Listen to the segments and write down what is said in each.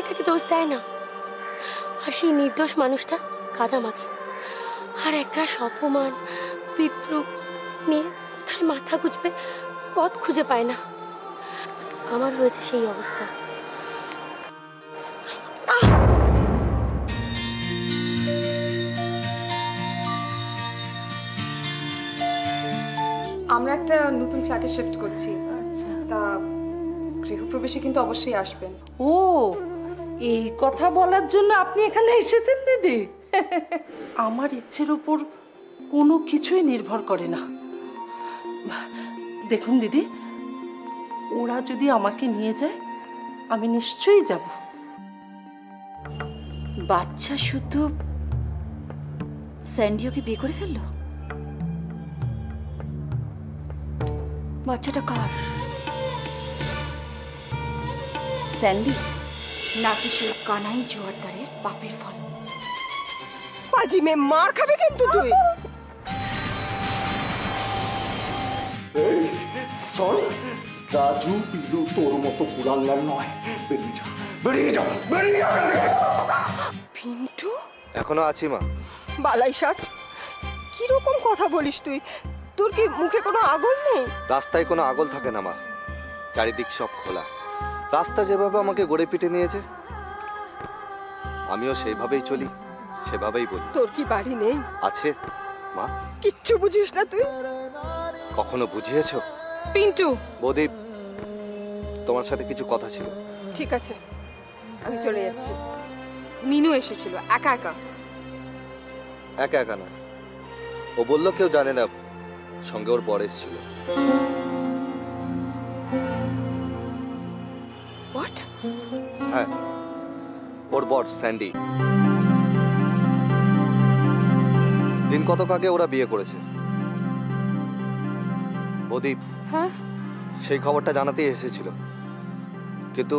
মেয়েটাকে দোষ দেয় না, আর সেই নির্দোষ মানুষটা কাদামাকে আর একরাশ অপমান পিতৃ নিয়ে কোথায় মাথা গুজবে পথ খুঁজে পায় না। আমার হয়েছে সেই অবস্থা। আমরা একটা নতুন ফ্ল্যাটে শিফট করছি। আচ্ছা, তা গৃহপ্রবেশে কিন্তু অবশ্যই আসবেন। ও, এই কথা বলার জন্য আপনি এখানে এসেছেন দিদি? আমার ইচ্ছের উপর কোনো কিছুই নির্ভর করে না। দেখুন দিদি, ওরা যদি আমাকে নিয়ে যায় আমি নিশ্চয়ই যাব। বাচ্চা শুধু স্যান্ডিওকে বিয়ে করে ফেললো? বাচ্চাটা কার? স্যান্ডি নাকি সেই কানাই জোয়ারদারের পাপের ফল? পাজি মে মার খাবে কিন্তু তুই। চল, রাজু পিলু তোর মতো কুলাঙ্গার নয়। বেরিয়ে যা, বেরিয়ে যা, বেরিয়ে যা। পিন্টু, এখনো আছি মা। বালাই ষাট, কিরকম কথা বলিস তুই? তোর কি মুখে কোনো আগল নেই? রাস্তায় কোনো আগল থাকে না মা, চারিদিক সব খোলা। রাস্তা যেভাবে আমাকে গড়ে পিটে নিয়েছে আমিও সেইভাবেই চলি, সেভাবেই বলি। তোর কি বাড়ি নেই? আছে মা। কিচ্ছু বুঝিস না তুই? কখনো বুঝিয়েছো? পিন্টু, বৌদি, তোমার সাথে কিছু কথা ছিল। ঠিক আছে, আমি চলে যাচ্ছি। মিনু এসেছিল একা একা। একা একা না, ও বললো কেউ জানে না, সঙ্গে ওর বর এসেছিল। হোয়াট? হ্যাঁ, ওর বর স্যান্ডি। দিন কতক আগে ওরা বিয়ে করেছে। বৌদি, হ্যাঁ, সেই খবরটা জানাতেই এসেছিল, কিন্তু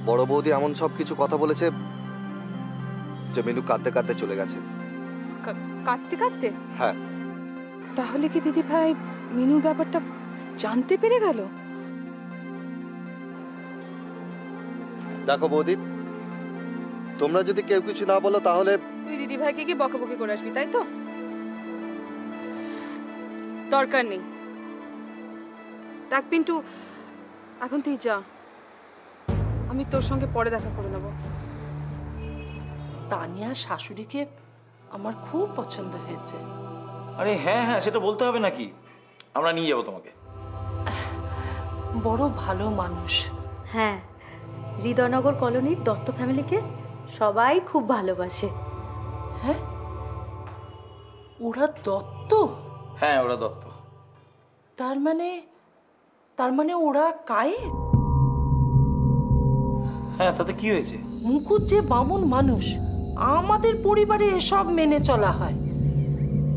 বড় বৌদি এমন সব কিছু কথা বলেছে যে মিনু কাঁদতে কাঁদতে চলে গেছে। কাঁদতে কাঁদতে? হ্যাঁ। তাহলে কি দিদি ভাই মিনুর ব্যাপারটা জানতে পেরে গেল? দেখো বৌদি, তোমরা যদি কেউ কিছু না বলো তাহলে তুই দিদি ভাইকে কি বকাবকি করে আসবি, তাই তো? দরকার নেই। দেখ পিন্টু, এখন তুই যা, আমি তোর সঙ্গে পরে দেখা করে নেব। তানিয়ার শাশুড়িকে আমার খুব পছন্দ হয়েছে। আরে হ্যাঁ হ্যাঁ, সেটা বলতে হবে নাকি, আমরা নিয়ে যাবো তোমাকে। বড় ভালো মানুষ। হ্যাঁ, হৃদয়নগর কলোনির দত্ত ফ্যামিলিকে সবাই খুব ভালোবাসে। হ্যাঁ, ওরা দত্ত? হ্যাঁ, ওরা দত্ত। তার মানে ওরা কায়েত? হ্যাঁ, তাতে কি হয়েছে? মুকুট যে বামুন মানুষ, আমাদের পরিবারে এসব মেনে চলা হয়।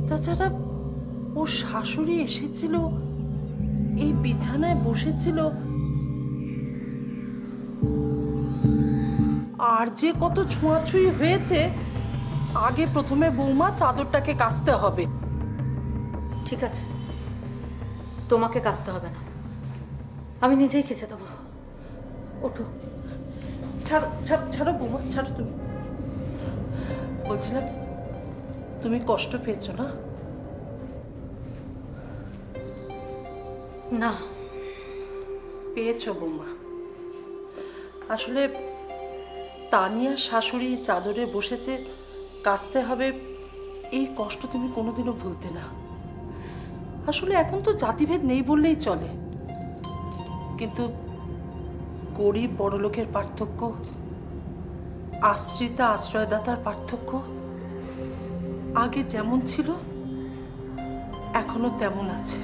তাছাড়া ওর শাশুড়ি এসেছিল, এই বিছানায় বসেছিল, আর যে কত ছোঁয়াছুঁই হয়েছে। আগে প্রথমে বৌমা চাদরটাকে কাচতে হবে। ঠিক আছে, তোমাকে কাচতে হবে না, আমি নিজেই কেচে দেবো। ওঠো। ছাড়ো ছাড়ো ছাড়ো বৌমা, ছাড়ো। তুমি, বলছিলাম, তুমি কষ্ট পেয়েছো না? না। পেয়েছো বৌমা। আসলে তানিয়ার শাশুড়ি চাদরে বসেছে, কাচতে হবে, এই কষ্ট তুমি কোনোদিনও ভুলতে না। আসলে এখন তো জাতিভেদ নেই বললেই চলে, কিন্তু গরিব বড়লোকের পার্থক্য, আশ্রিতা আশ্রয়দাতার পার্থক্য আগে যেমন ছিল এখনো তেমন আছে।